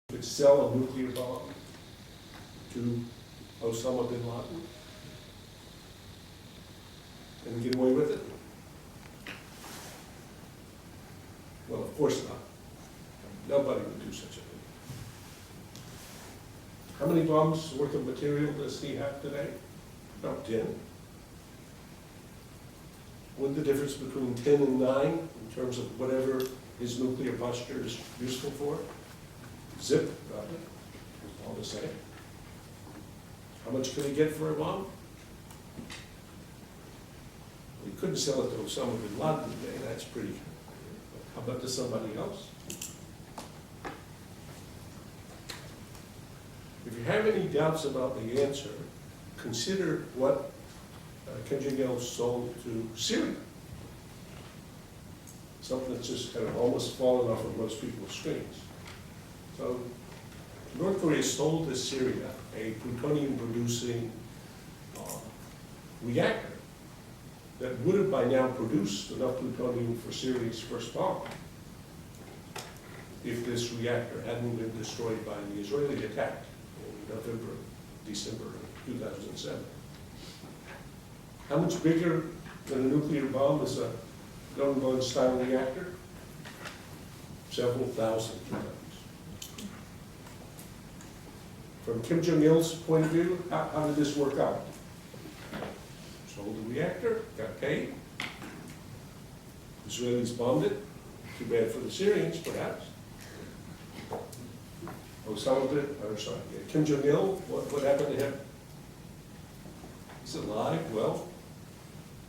could sell a nuclear bomb to Osama bin Laden and get away with it? Well, of course not. Nobody would do such a thing. How many bombs worth of material does he have today? About 10. What's the difference between 10 and 9 in terms of whatever his nuclear posture is useful for? Zip, got it. All the same. How much could he get for a bomb? He couldn't sell it to Osama bin Laden today, that's pretty. How about to somebody else? If you have any doubts about the answer, consider what Kim Jong-il sold to Syria. Something that's just kind of almost fallen off of most people's screens. So North Korea sold to Syria a plutonium-producing reactor that would have by now produced enough plutonium for Syria's first bomb if this reactor hadn't been destroyed by the Israeli attack in November, December of 2007. How much bigger than a nuclear bomb is a gun-style reactor? Several thousand times. From Kim Jong-il's point of view, how did this work out? Sold the reactor, got paid. Israelis bombed it. Too bad for the Syrians, perhaps. Kim Jong-il, what happened to him? He's alive, well,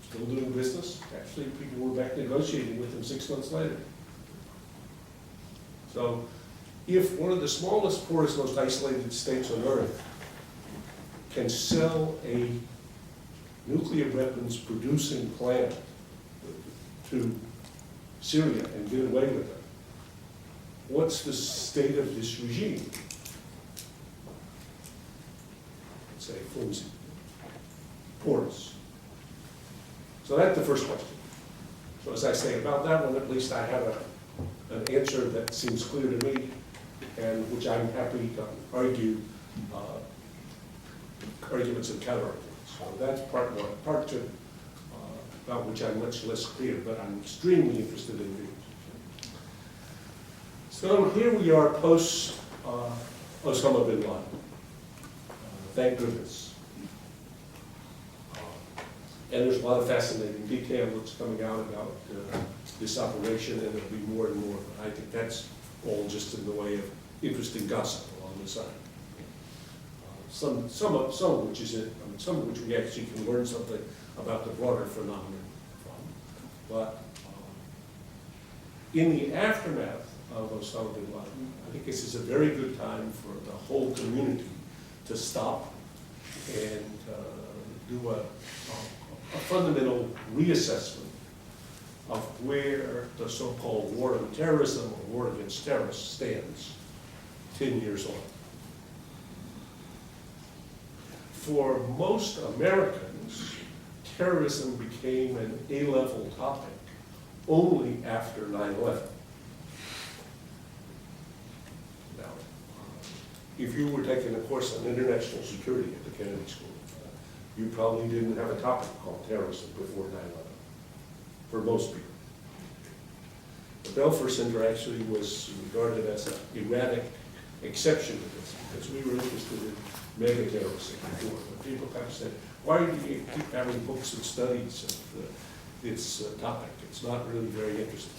still doing business. Actually, people were back negotiating with him 6 months later. So, if one of the smallest, poorest, most isolated states on Earth can sell a nuclear weapons producing plant to Syria and get away with it, what's the state of this regime? Let's say flimsy, porous. So that's the first question. So as I say about that one, at least I have an answer that seems clear to me, and which I'm happy to argue arguments and counter-arguments. So that's part one. Part two, about which I'm much less clear, but I'm extremely interested in views. So here we are post Osama bin Laden. Thank goodness. And there's a lot of fascinating detail that's coming out about this operation, and there'll be more and more. I think that's all just in the way of interesting gossip along the side. Some of which is it. I mean, some of which we actually can learn something about the broader phenomenon from. But in the aftermath of Osama bin Laden, I think this is a very good time for the whole community to stop and do a fundamental reassessment of where the so-called war on terrorism or war against terrorists stands 10 years on. For most Americans, terrorism became an A-level topic only after 9/11. Now, if you were taking a course on international security at the Kennedy School, you probably didn't have a topic called terrorism before 9/11, for most people. The Belfer Center actually was regarded as an erratic exception to this, because we were interested in mega terrorism before. But people kind of said, why do you keep having books and studies of this topic? It's not really very interesting.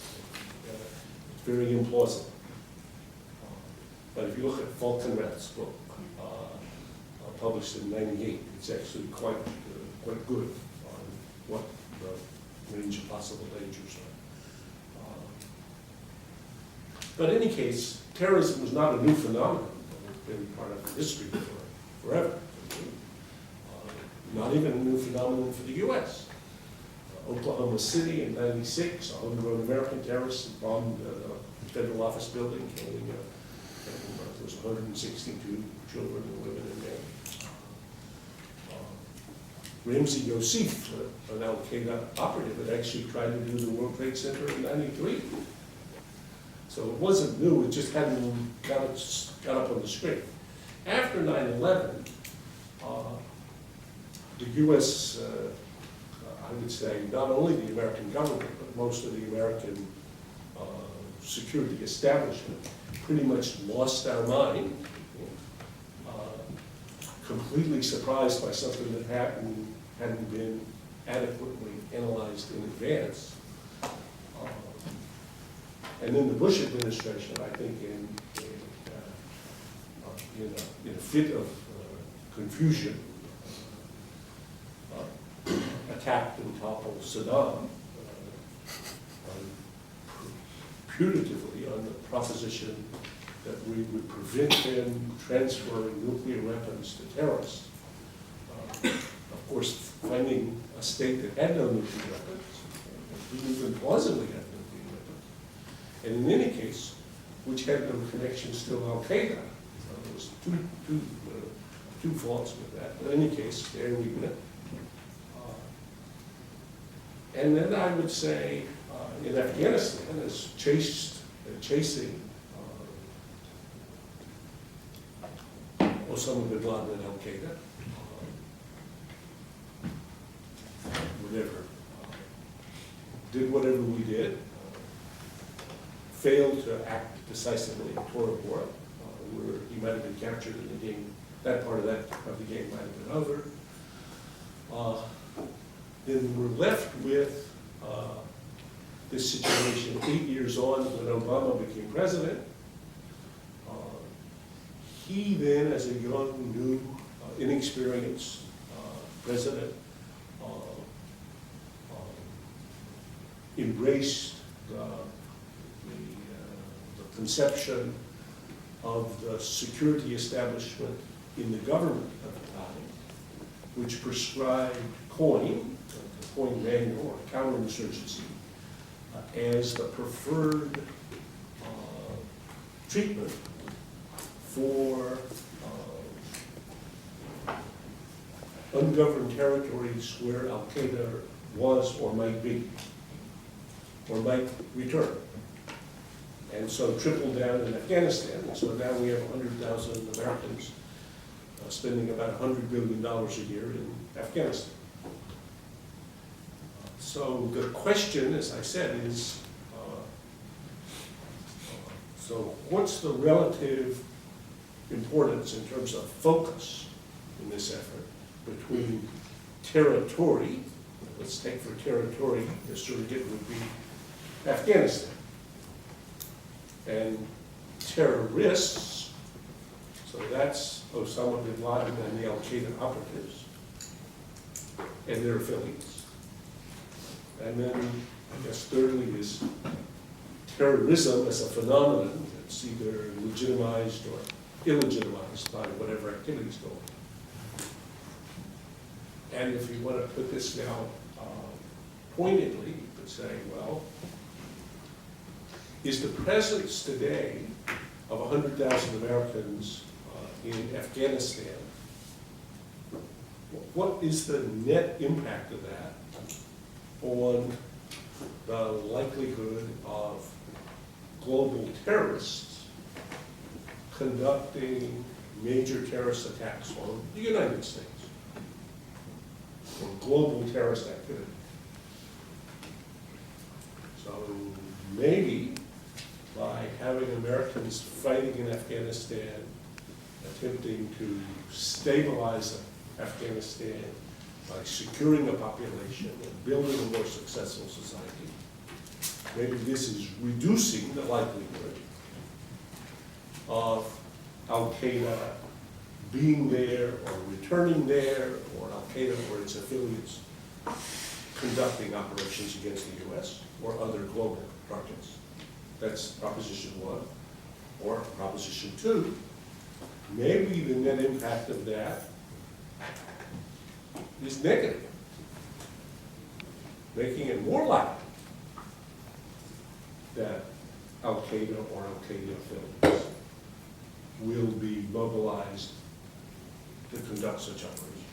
It's very implausible. But if you look at Falkenrath's book, published in '98, it's actually quite good on what the range of possible dangers are. But in any case, terrorism was not a new phenomenon. It's been part of history forever. Not even a new phenomenon for the U.S. Oklahoma City in '96, a homegrown American terrorist bombed a federal office building, killing there was 162 children and women in there. Ramzi Yousef, an Al-Qaeda operative, had actually tried to do the World Trade Center in '93. So it wasn't new, it just hadn't got up on the screen. After 9/11, the US, I would say, not only the American government, but most of the American security establishment pretty much lost our mind, completely surprised by something that hadn't been adequately analyzed in advance. And then the Bush administration, I think, in a fit of confusion, attacked and toppled Saddam putatively on the proposition that we would prevent them transferring nuclear weapons to terrorists. Of course, finding a state that had no nuclear weapons, didn't even plausibly have nuclear weapons, and in any case, which had no connections to Al-Qaeda. There was two faults with that. But in any case, there we went. And then I would say, in Afghanistan, as chasing Osama bin Laden and Al-Qaeda, did whatever we did, failed to act decisively in Tora Bora, where he might have been captured in the game. That part of the game might have been over. Then we're left with this situation 8 years on when Obama became president. He then, as a young, new, inexperienced president, embraced the conception of the security establishment in the government at the time, which prescribed COIN, the COIN manual, or counterinsurgency, as the preferred treatment for ungoverned territories where Al-Qaeda was or might be, or might return. And so tripled down in Afghanistan, and so now we have 100,000 Americans spending about $100 billion a year in Afghanistan. So the question, as I said, is, so what's the relative importance in terms of focus in this effort between territory, let's take for territory, the surrogate would be Afghanistan, and terrorists, so that's Osama bin Laden and the Al-Qaeda operatives and their affiliates. And then, I guess thirdly is terrorism as a phenomenon that's either legitimized or illegitimized by whatever activities go on. And if you want to put this now pointedly, you could say, well, is the presence today of 100,000 Americans in Afghanistan, what is the net impact of that on the likelihood of global terrorists conducting major terrorist attacks on the United States, or global terrorist activity? So maybe by having Americans fighting in Afghanistan, attempting to stabilize Afghanistan by securing a population and building a more successful society, maybe this is reducing the likelihood of Al-Qaeda being there or returning there, or Al-Qaeda or its affiliates conducting operations against the US or other global targets. That's proposition one. Or proposition two, maybe the net impact of that is negative, making it more likely that Al-Qaeda or Al-Qaeda affiliates will be mobilized to conduct such operations.